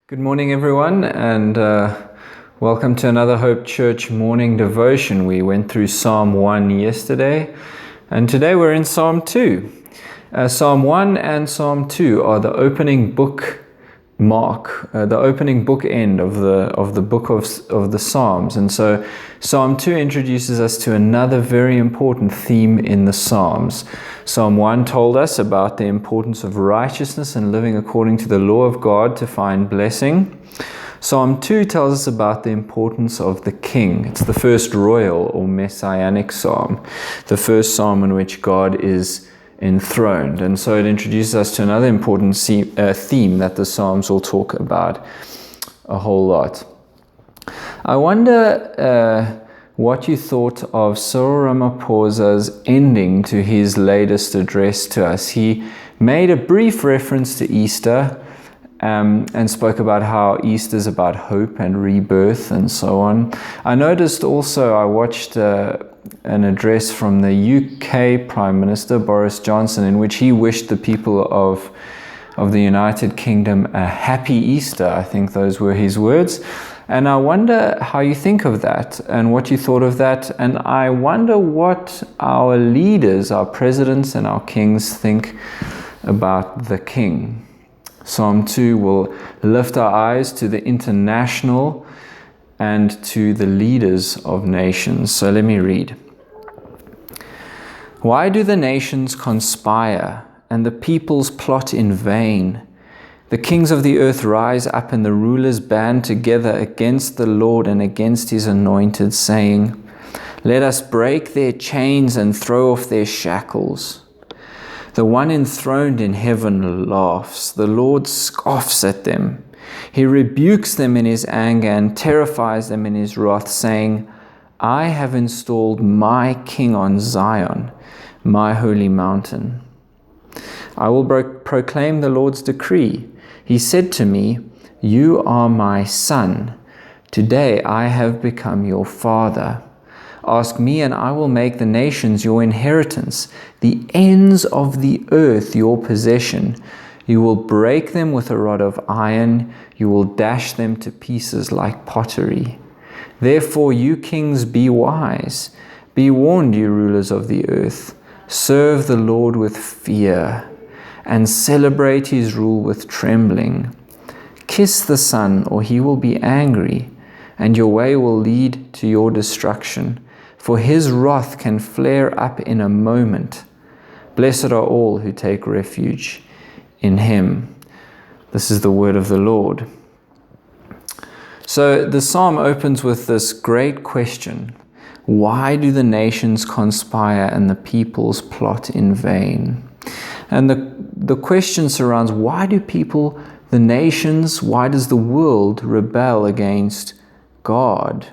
Good morning, everyone, and welcome to another Hope Church morning devotion. We went through Psalm 1 yesterday, and today we're in Psalm 2. Psalm 1 and Psalm 2 are the opening book the opening book end of the book of the Psalms. And so Psalm 2 introduces us to another very important theme in the Psalms. Psalm 1 told us about the importance of righteousness and living according to the law of God to find blessing. Psalm 2 tells us about the importance of the king. It's the first royal or messianic psalm, the first psalm in which God is enthroned. And so it introduces us to another important theme that the Psalms will talk about a whole lot. I wonder what you thought of Cyril Ramaphosa's ending to his latest address to us. He made a brief reference to Easter and spoke about how Easter is about hope and rebirth and so on. I noticed also, I watched an address from the UK Prime Minister Boris Johnson in which he wished the people of the United Kingdom a happy Easter. I think those were his words. And I wonder how you think of that and what you thought of that. And I wonder what our leaders, our presidents and our kings think about the king. Psalm 2 will lift our eyes to the international and to the leaders of nations. So let me read. Why do the nations conspire and the peoples plot in vain? The kings of the earth rise up and the rulers band together against the Lord and against his anointed, saying, let us break their chains and throw off their shackles. The one enthroned in heaven laughs. The Lord scoffs at them. He rebukes them in his anger and terrifies them in his wrath, saying, I have installed my king on Zion, my holy mountain. I will proclaim the Lord's decree. He said to me, you are my son. Today I have become your father. Ask me, and I will make the nations your inheritance, the ends of the earth your possession. You will break them with a rod of iron. You will dash them to pieces like pottery. Therefore, you kings, be wise. Be warned, you rulers of the earth. Serve the Lord with fear and celebrate his rule with trembling. Kiss the Son, or he will be angry, and your way will lead to your destruction. For his wrath can flare up in a moment. Blessed are all who take refuge in him. This is the word of the Lord. So the psalm opens with this great question. Why do the nations conspire and the peoples plot in vain? And the question surrounds, why do people, the nations, why does the world rebel against God?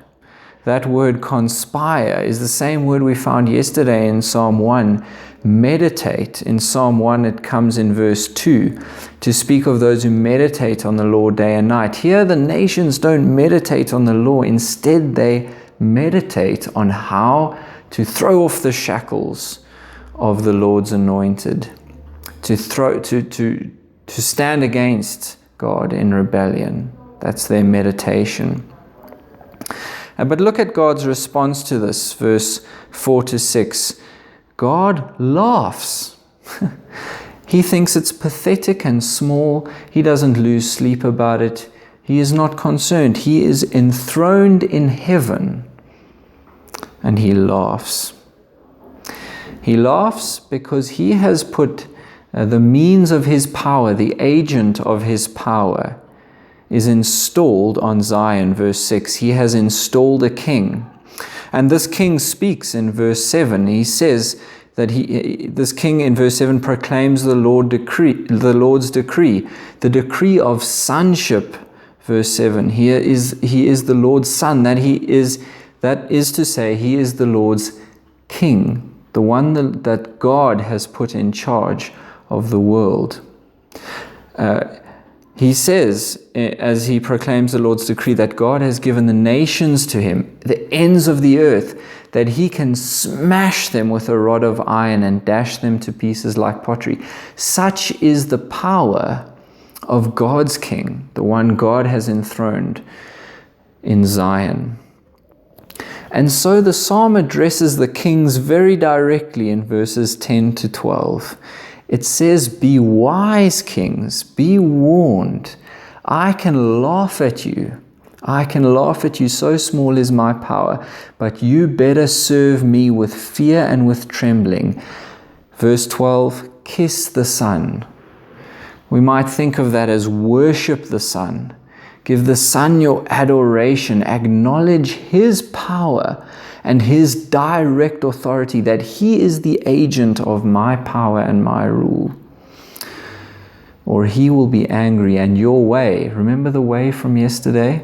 That word conspire is the same word we found yesterday in Psalm 1. Meditate. In Psalm 1 it comes in verse 2 to speak of those who meditate on the law day and night. Here the nations don't meditate on the law. Instead they meditate on how to throw off the shackles of the Lord's anointed, to stand against God in rebellion. That's their meditation. But look at God's response to this, verse 4 to 6. God laughs. He thinks it's pathetic and small. He doesn't lose sleep about it. He is not concerned. He is enthroned in heaven, and he laughs. He laughs because he has put the means of his power, the agent of his power, is installed on Zion, verse 6. He has installed a king. And this king speaks in verse 7. He says that this king in verse 7 proclaims the Lord's decree, the decree of sonship, verse 7. He is the Lord's son, that is to say, he is the Lord's king, the one that God has put in charge of the world. He says, as he proclaims the Lord's decree, that God has given the nations to him, the ends of the earth, that he can smash them with a rod of iron and dash them to pieces like pottery. Such is the power of God's king, the one God has enthroned in Zion. And so the psalm addresses the kings very directly in verses 10 to 12. It says, "Be wise, kings, be warned. I can laugh at you. I can laugh at you, so small is my power, but you better serve me with fear and with trembling." Verse 12, "Kiss the Son." We might think of that as worship the Son. Give the Son your adoration. Acknowledge His power and His direct authority, that He is the agent of my power and my rule. Or He will be angry, and your way, remember the way from yesterday?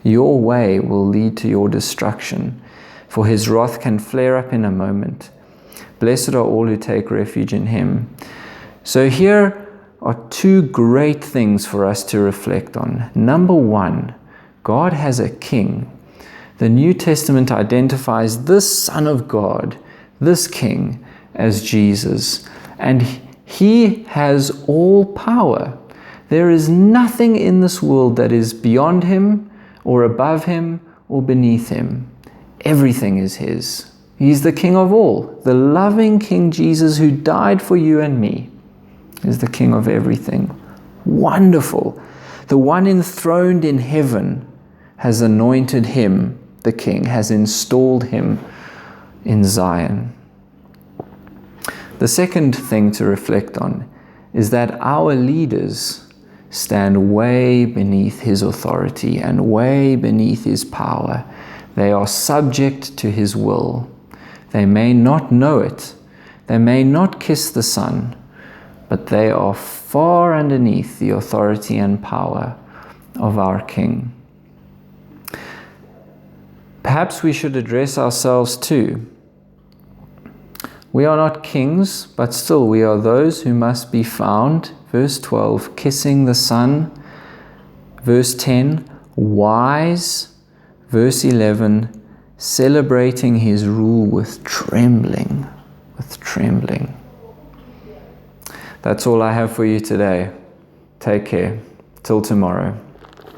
Your way will lead to your destruction, for His wrath can flare up in a moment. Blessed are all who take refuge in Him. So here are two great things for us to reflect on. Number one, God has a king. The New Testament identifies this Son of God, this King, as Jesus. And He has all power. There is nothing in this world that is beyond Him, or above Him, or beneath Him. Everything is His. He's the King of all. The loving King Jesus, who died for you and me, is the King of everything. Wonderful. The one enthroned in heaven has anointed Him, the King, has installed Him in Zion. The second thing to reflect on is that our leaders stand way beneath His authority and way beneath His power. They are subject to His will. They may not know it. They may not kiss the Son, but they are far underneath the authority and power of our King. Perhaps we should address ourselves too. We are not kings, but still we are those who must be found, verse 12, kissing the Son, verse 10, wise, verse 11, celebrating His rule with trembling, That's all I have for you today. Take care. Till tomorrow.